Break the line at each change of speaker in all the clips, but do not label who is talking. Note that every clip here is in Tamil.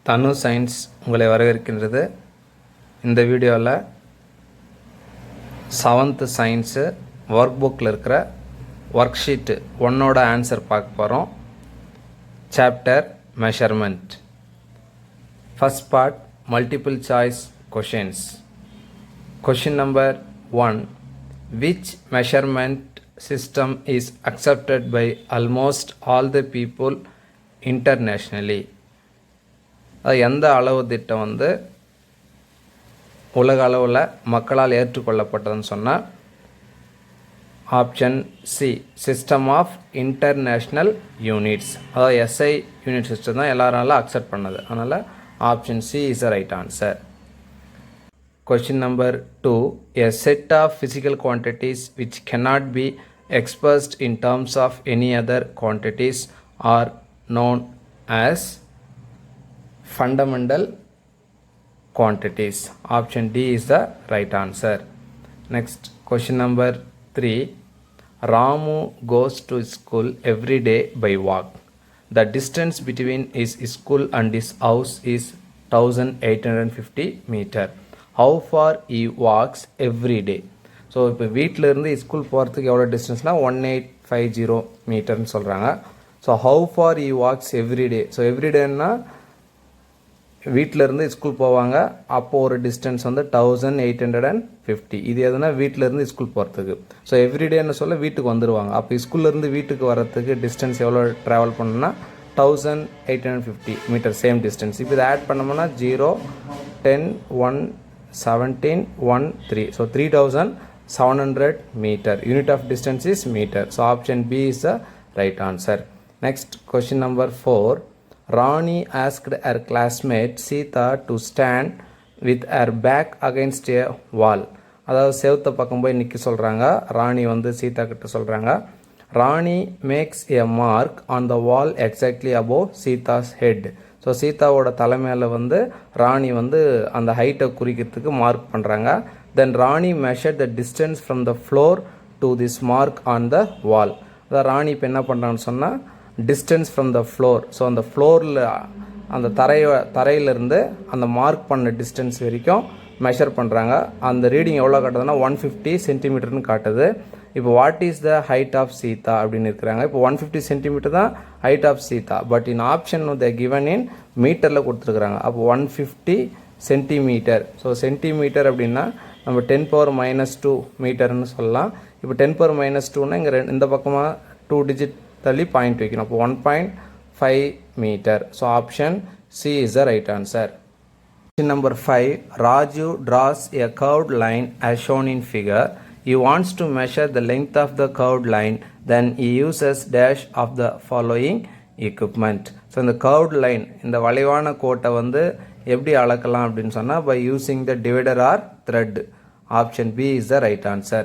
தனு சயின்ஸ் உங்களை வரவேற்கின்றது. இந்த வீடியோவில் 7th சயின்ஸு ஒர்க் புக்கில் இருக்கிற ஒர்க் ஷீட்டு 1ஓட ஆன்சர் பார்க்க போகிறோம். Chapter measurement. First part multiple choice questions. Question number 1. Which measurement system is accepted by almost all the people internationally? அது எந்த அளவு திட்டம் உலக அளவில் மக்களால் ஏற்றுக்கொள்ளப்பட்டதுன்னு சொன்னால் option C, system of international units. அதாவது எஸ்ஐ யூனிட் சிஸ்டம் தான் எல்லாராலும் அக்செப்ட் பண்ணது. அதனால் option C is the right answer. Question number 2. A set of physical quantities which cannot be expressed in terms of any other quantities are known as fundamental quantities. Option D is the right answer. Next, question number 3. Ramu goes to school every day by walk. The distance between his school and his house is 1850 meter. How far he walks every day? So இப்போ வீட்டிலேருந்து ஸ்கூல் போகிறதுக்கு எவ்வளோ டிஸ்டன்ஸ்னால் 1850 மீட்டர்னு சொல்கிறாங்க. So how far he walks every day. So எவ்ரிடேன்னா வீட்டிலேருந்து ஸ்கூல் போவாங்க, அப்போது ஒரு டிஸ்டன்ஸ் 1850. இது எதுனா வீட்டிலேருந்து ஸ்கூல் போகிறதுக்கு. ஸோ எவ்ரிடேன்னு சொல்ல வீட்டுக்கு வந்துடுவாங்க. அப்போ ஸ்கூல்லேருந்து வீட்டுக்கு வரத்துக்கு டிஸ்டன்ஸ் எவ்வளோ ட்ராவல் பண்ணணும்னா 1850 மீட்டர், சேம் டிஸ்டன்ஸ். இப்போ இதை ஆட் பண்ணோம்னா 0, 10, 1, 17, 1, 3. So 3700 meter. Unit of distance is meter. So option B is the right answer. Next, question number 4. Rani asked her classmate Sita to stand with her back against a wall. அதாவது செவுத்த பக்கம் போய் நிற்க சொல்கிறாங்க. ராணி சீதா கிட்ட சொல்கிறாங்க. Rani makes a mark on the wall exactly above Sita's head. So சீதாவோட தலைமையில் ராணி அந்த ஹைட்டை குறிக்கிறதுக்கு மார்க் பண்ணுறாங்க. Then Rani measure the distance from the floor to this mark on the wall. அதாவது ராணி இப்போ என்ன பண்ணுறான்னு சொன்னால் distance from the floor, so அந்த ஃப்ளோரில் அந்த தரையிலேருந்து அந்த மார்க் பண்ண டிஸ்டன்ஸ் வரைக்கும் மெஷர் பண்ணுறாங்க. அந்த ரீடிங் எவ்வளோ காட்டுதுன்னா 150 சென்டிமீட்டர்னு காட்டுது. இப்போ what is the height of Sita அப்படின்னு இருக்கிறாங்க. இப்போ 150 சென்டிமீட்டர் தான் height of Sita. But in option the given in மீட்டரில் கொடுத்துருக்குறாங்க. அப்போ 150 சென்டிமீட்டர். ஸோ சென்டிமீட்டர் அப்படின்னா நம்ம 10⁻⁻2 மீட்டர்னு சொல்லலாம். இப்போ 10⁻⁻2னா இங்கே இந்த பக்கமாக 2 டிஜிட் தள்ளி பாயிண்ட் வைக்கணும். அப்போ 1.5 metre. So option C is the right answer. Question number 5. Raju draws a curved line as shown in figure. He wants to measure the length of the curved line. Then he uses dash of the following equipment. So இந்த curved line, இந்த வளைவான கோட்டை எப்படி அளக்கலாம் அப்படின்னு சொன்னால் by using the divider or thread. Option B is the right answer.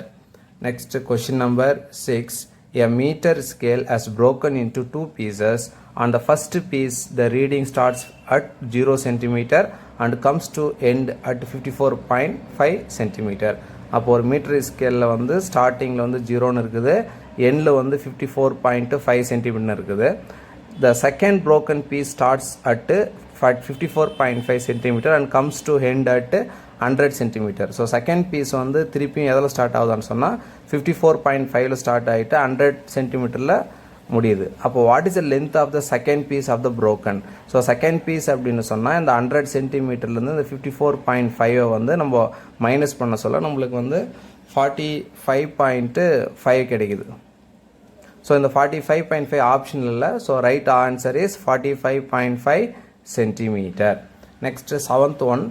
Next, question number 6. A meter scale has broken into 2 pieces. On the first piece, the reading starts at 0 centimeter and comes to end at 54.5 centimeter. அப்போ ஒரு மீட்டர் ஸ்கேலில் ஸ்டார்டிங்கில் 0ன்னு இருக்குது, எண்டில் 54.5 சென்டிமீட்டர் இருக்குது. The second broken piece starts at 54.5 centimetre and comes to end at 100 centimetre. So second piece திருப்பியும் எதில் ஸ்டார்ட் ஆகுதான்னு சொன்னால் 54.5ல் ஸ்டார்ட் ஆகிட்டு 100 சென்டிமீட்டரில் முடியுது. அப்போ what is the length of the second piece of the broken? So second piece அப்படின்னு சொன்னால் இந்த 100 சென்டிமீட்டர்லேருந்து இந்த 54.5 நம்ம மைனஸ் பண்ண சொல்ல நம்மளுக்கு 45.5 கிடைக்குது. ஸோ இந்த 45.5 ஆப்ஷன் இல்லை. So right answer is 45.5 centimetre. Next 7th one.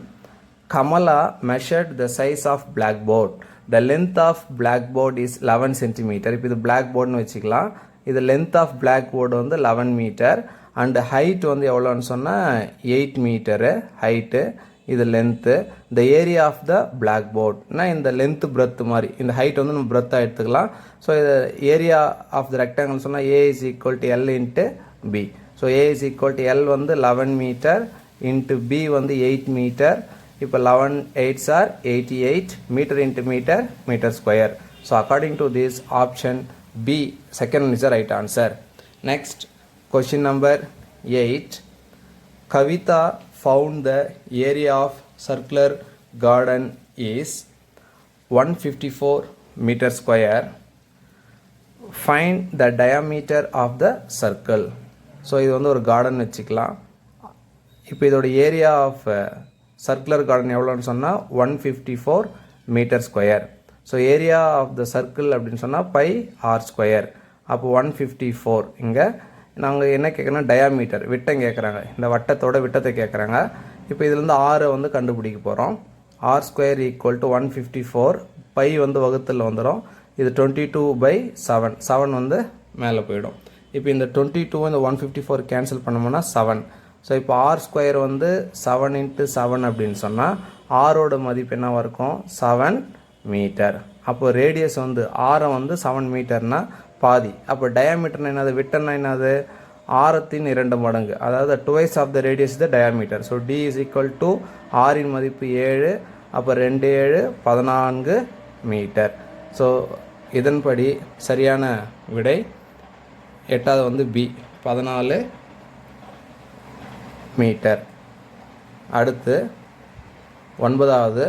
Kamala measured the size of blackboard. The length of blackboard is 11 centimeter. இப்போ இது blackboardனு வச்சுக்கலாம். இது length of blackboard 11 metre and height எவ்வளோன்னு சொன்னால் 8 மீட்டரு ஹைட்டு. இது length. The area of the blackboardனா இந்த லென்த்து பிரெத் மாதிரி, இந்த ஹைட் நம்ம பிரெத்தாக எடுத்துக்கலாம். ஸோ இது ஏரியா ஆஃப் த ரெக்டாங்கிள் சொன்னால் A is equal to L into B. So A is equal to L 11 metre into B 8 metre. இப்போ 11 8s are 88 meter into meter, meter square. So according to this, option B, second one is the right answer. Next, question number 8. Kavita found the area of circular garden is 154 meter square. Find the diameter of the circle. So இது வந்து ஒரு கார்டன் வச்சுக்கலாம். இப்போ இதோட ஏரியா ஆஃப் சர்க்குலர் கார்டன் எவ்வளோன்னு சொன்னால் 154 metre square. So area of the circle அப்படின்னு சொன்னால் பை ஆர் ஸ்கொயர். அப்போ 154. இங்கே நாங்கள் என்ன கேட்குறோன்னா டயாமீட்டர் விட்டம் கேட்குறாங்க, இந்த வட்டத்தோட விட்டத்தை கேட்குறாங்க. இப்போ இதுலேருந்து ஆரை வந்து கண்டுபிடிக்க போகிறோம். R square equal to 154, pi வந்து வகுத்தில் வந்துடும். இது 22/7, 7 வந்து மேலே போயிடும். இப்போ இந்த 22 இந்த 154 கேன்சல் பண்ணோம்னா 7. ஸோ இப்போ ஆர் ஸ்கொயர் வந்து 7 × 7 அப்படின்னு சொன்னால் ஆரோட மதிப்பு என்னவா இருக்கும்? 7 மீட்டர். அப்போ ரேடியஸ் வந்து ஆரை வந்து 7 மீட்டர்னால் பாதி. அப்போ டயாமீட்டர்னா என்னது? விட்டம்னா என்னது? ஆரத்தின் 2 மடங்கு, அதாவது twice of the radius the diameter. So D is equal to ஆரின் மதிப்பு 7, அப்போ 2 7 14 மீட்டர். ஸோ இதன்படி சரியான விடை 8வது வந்து பி 14 மீட்டர். அடுத்து 9வது,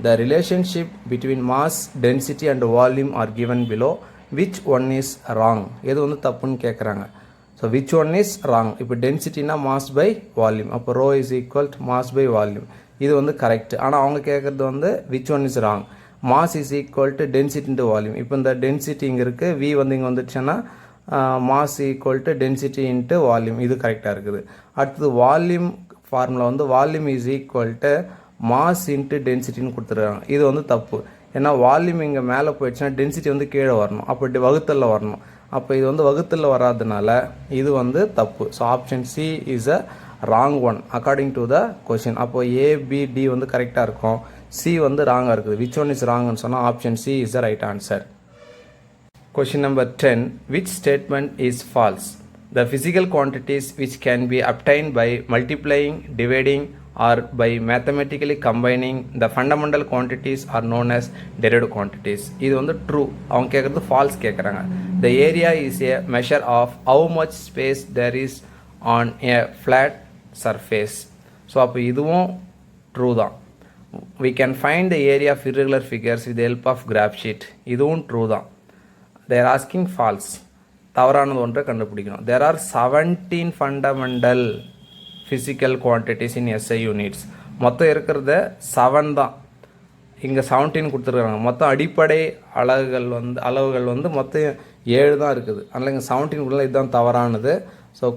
the relationship between mass, density and volume are given below. Which one is wrong? எது வந்து தப்புன்னு கேட்குறாங்க. So which one is wrong? இப்போ டென்சிட்டினா மாஸ் பை வால்யூம், அப்போ rho is equal to mass by volume. இது வந்து கரெக்ட். ஆனால் அவங்க கேட்குறது வந்து which one is wrong? Mass is equal to density into volume. இப்போ இந்த டென்சிட்டி இங்கே இருக்குது, வி வந்து இங்கே வந்துடுச்சுன்னா mass equal to density into volume. இது கரெக்டாக இருக்குது. அடுத்தது வால்யூம் ஃபார்முலா வந்து volume is equal to mass into டென்சிட்டின்னு கொடுத்துருக்காங்க. இது வந்து தப்பு. ஏன்னா வால்யூம் இங்கே மேலே போயிடுச்சுன்னா டென்சிட்டி வந்து கீழே வரணும், அப்போ வகுத்தலில் வரணும். அப்போ இது வந்து வகுத்தலில் வராதனால இது வந்து தப்பு. So option C is a wrong one according to the question. அப்போ ஏபிடி வந்து கரெக்டாக இருக்கும், சி வந்து ராங்காக இருக்குது. விச் ஒன் இஸ் ராங்னு சொன்னால் option C is the right answer. Question number 10. Which statement is false? The physical quantities which can be obtained by multiplying, dividing or by mathematically combining the fundamental quantities are known as derived quantities. இது வந்து true. அவங்க கேட்குறது false கேட்குறாங்க. The area is a measure of how much space there is on a flat surface. So அப்போ இதுவும் true தான். We can find the area of irregular figures with the help of graph sheet. இதுவும் true தான். They are asking false. தவறானது ஒன்றை கண்டுபிடிக்கணும். There are 17 fundamental physical quantities in SI units. மொத்தம் இருக்கிறத 7 தான். இங்கே 17 கொடுத்துருக்காங்க. மொத்தம் அடிப்படை அளவுகள் வந்து மொத்தம் 7 தான் இருக்குது. அதனால் இங்கே 17 கொடுத்தா இதுதான் தவறானது. ஸோ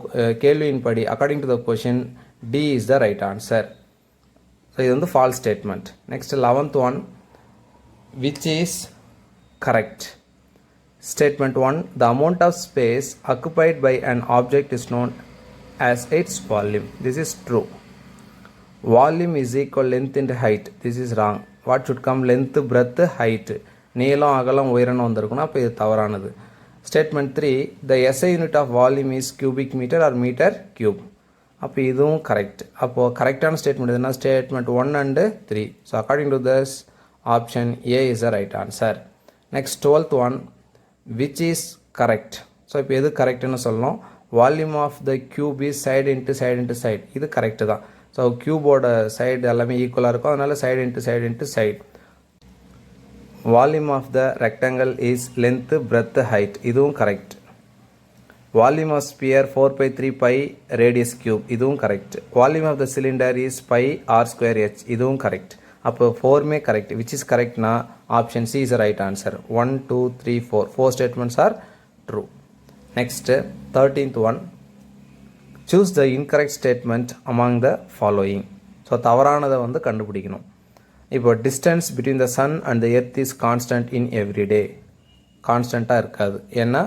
கேள்வியின்படி according to the question D is the right answer. So இது வந்து false statement. Next 11th one, which is correct? Statement 1. The amount of space occupied by an object is known as its volume. This is true. Volume is equal length into height. This is wrong. What should come? Length, breadth, height. நீளம் அகலம் உயரம்னு வந்திருக்குன்னா அப்போ இது தவறானது. Statement 3. The SI unit of volume is cubic meter or meter cube. அப்போ இதுவும் கரெக்ட். அப்போது கரெக்டான ஸ்டேட்மெண்ட் எதுனா statement 1 and 3. So according to this option A is the right answer. Next 12th one, which is correct? So இப்போ எது கரெக்டுன்னு சொல்லணும். Volume of the cube is side into side into side. இது கரெக்டு தான். ஸோ கியூபோட சைடு எல்லாமே ஈக்குவலாக இருக்கும், அதனால் side into side into side. Volume of the rectangle is length, breadth, height. இதுவும் correct. Volume of sphere 4/3 radius cube. இதுவும் correct. Volume of the cylinder is pi r square h. இதுவும் கரெக்ட். அப்போ 4மே கரெக்ட். விச் இஸ் கரெக்ட்னா option C is right answer. 1 2 3 4 4 statements are true. Next 13th one, choose the incorrect statement among the following. So தவறானதை வந்து கண்டுபிடிக்கணும். இப்போ distance between the sun and the earth is constant in every day. கான்ஸ்டண்ட்டாக இருக்காது. ஏன்னா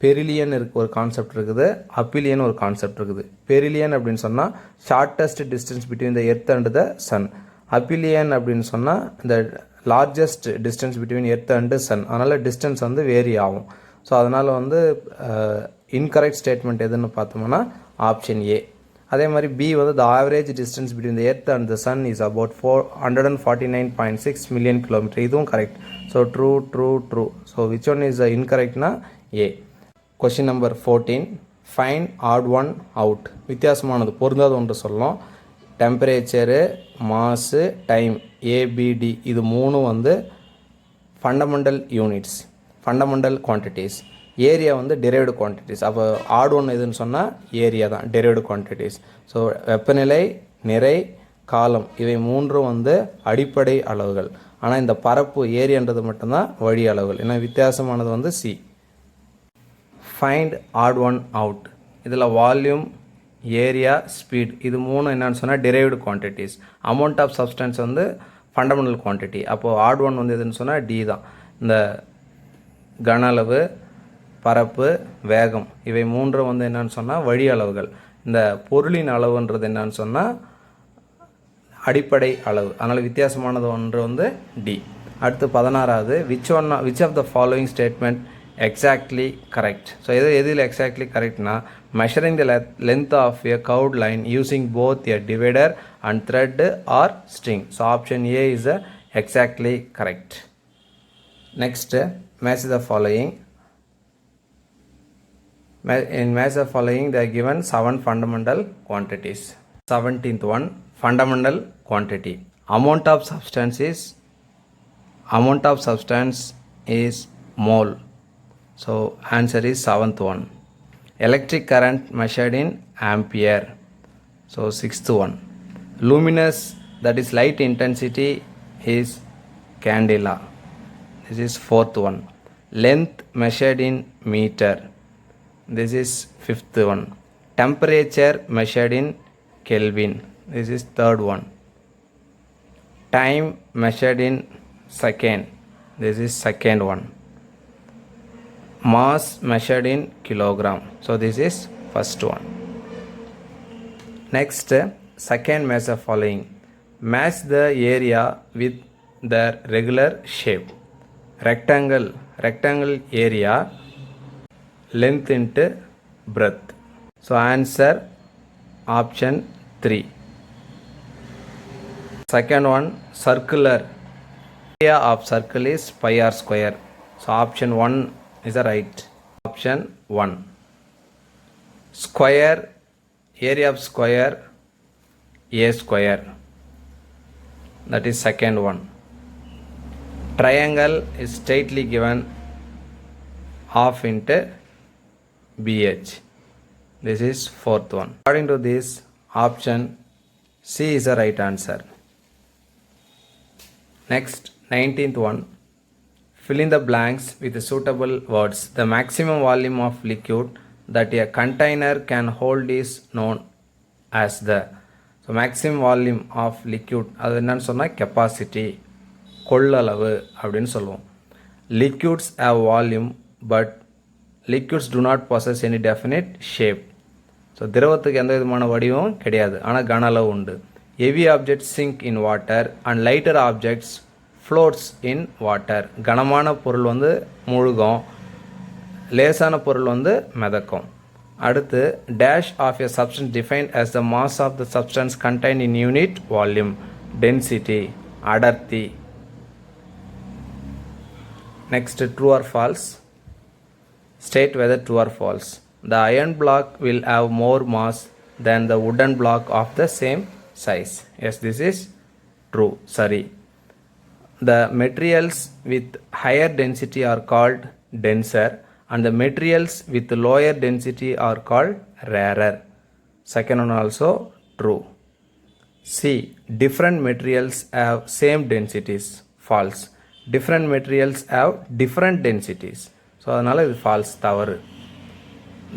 பெரிலியன் ஒரு கான்செப்ட் இருக்குது, அப்பிலியன் ஒரு கான்செப்ட் இருக்குது. பெரிலியன் அப்படின்னு சொன்னால் shortest distance between the earth and the sun. Aphelion அப்படின்னு சொன்னால் இந்த largest distance between earth and sun. அதனால் டிஸ்டன்ஸ் வந்து வேரி ஆகும். ஸோ அதனால் வந்து இன்கரெக்ட் ஸ்டேட்மெண்ட் எதுன்னு பார்த்தோம்னா ஆப்ஷன் ஏ. அதே மாதிரி பி வந்து the average distance between the earth and the sun is about 449.6 million kilometre. இதுவும் correct. So true true true. So which one is இன்கரெக்ட்னா A. Question number 14. Find odd one out. வித்தியாசமானது பொருந்தாத ஒன்று சொல்லணும். டெம்பரேச்சரு, மாஸு, டைம், ஏபிடி இது மூணும் வந்து fundamental units, fundamental quantities. Area வந்து டெரைவ்டு குவான்டிட்டிஸ். அப்போ ஆட் ஒன் எதுன்னு சொன்னால் ஏரியா தான், டெரைவ்டு குவான்டிட்டிஸ். ஸோ வெப்பநிலை, நிறை, காலம் இவை மூன்றும் வந்து அடிப்படை அளவுகள். ஆனால் இந்த பரப்பு ஏரியான்றது மட்டும்தான் வழி அளவுகள். ஏன்னா வித்தியாசமானது வந்து C. Find odd one out. இதில் வால்யூம், ஏரியா, ஸ்பீட் இது மூணு என்னன்னு சொன்னால் derived quantities. Amount of substance வந்து ஃபண்டமெண்டல் குவான்டிட்டி. அப்போது ஆட் ஒன் வந்து எதுன்னு சொன்னால் டி தான். இந்த கன அளவு, பரப்பு, வேகம் இவை மூன்றும் வந்து என்னன்னு சொன்னால் வழி அளவுகள். இந்த பொருளின் அளவுன்றது என்னன்னு சொன்னால் அடிப்படை அளவு. அதனால் வித்தியாசமானது ஒன்று வந்து டி. அடுத்து 16வது which of the following statement exactly correct. So எதில் எக்ஸாக்ட்லி கரெக்ட்னா measuring the length of a curved line using both a divider and thread or string. So option A is exactly correct. Next, match the following. In match the following they are given 7 fundamental quantities. 17th one, fundamental quantity. Amount of substance is mole. So answer is 7th one. Electric current measured in ampere. So 6th one. Luminous, that is light intensity, is candela. This is 4th one. Length measured in meter. This is 5th one. Temperature measured in Kelvin. This is 3rd one. Time measured in second. This is 2nd one. Mass measured in kilogram. So this is first one. Next, second measure following. Match the area with their regular shape. Rectangle area, length into breadth. So answer option 3. Second one, circular. Area of circle is pi r square. So option 1 is the right. Option 1. Square, area of square, a square. That is second one. Triangle is straightly given half into BH. This is fourth one. According to this, option C is the right answer. Next, 19th one. Fill in the blanks with suitable words. The maximum volume of liquid that a container can hold is known as the. So maximum volume of liquid அது என்னன்னு சொன்னால் கெப்பாசிட்டி, கொள்ளளவு அப்படின்னு சொல்லுவோம். Liquids have volume but liquids do not possess any definite shape. So திரவத்துக்கு எந்த விதமான வடிவம் கிடையாது, ஆனால் கன அளவு உண்டு. Heavy objects sink in water and lighter objects floats in water. கனமான பொருள் வந்து முழுகும், லேசான பொருள் வந்து மிதக்கும். அடுத்து dash of a substance defined as the mass of the substance contained in unit volume. Density, அடர்த்தி. Next, true or false. State whether true or false. The iron block will have more mass than the wooden block of the same size. Yes, this is true. Sorry. The materials with higher density are called denser and the materials with lower density are called rarer. Second one also true. C. Different materials have same densities. False. Different materials have different densities. So அதனால இது false, தவறு.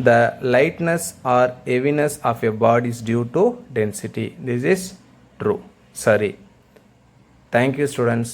The lightness or heaviness of a body is due to density. This is true. Sorry. Thank you students.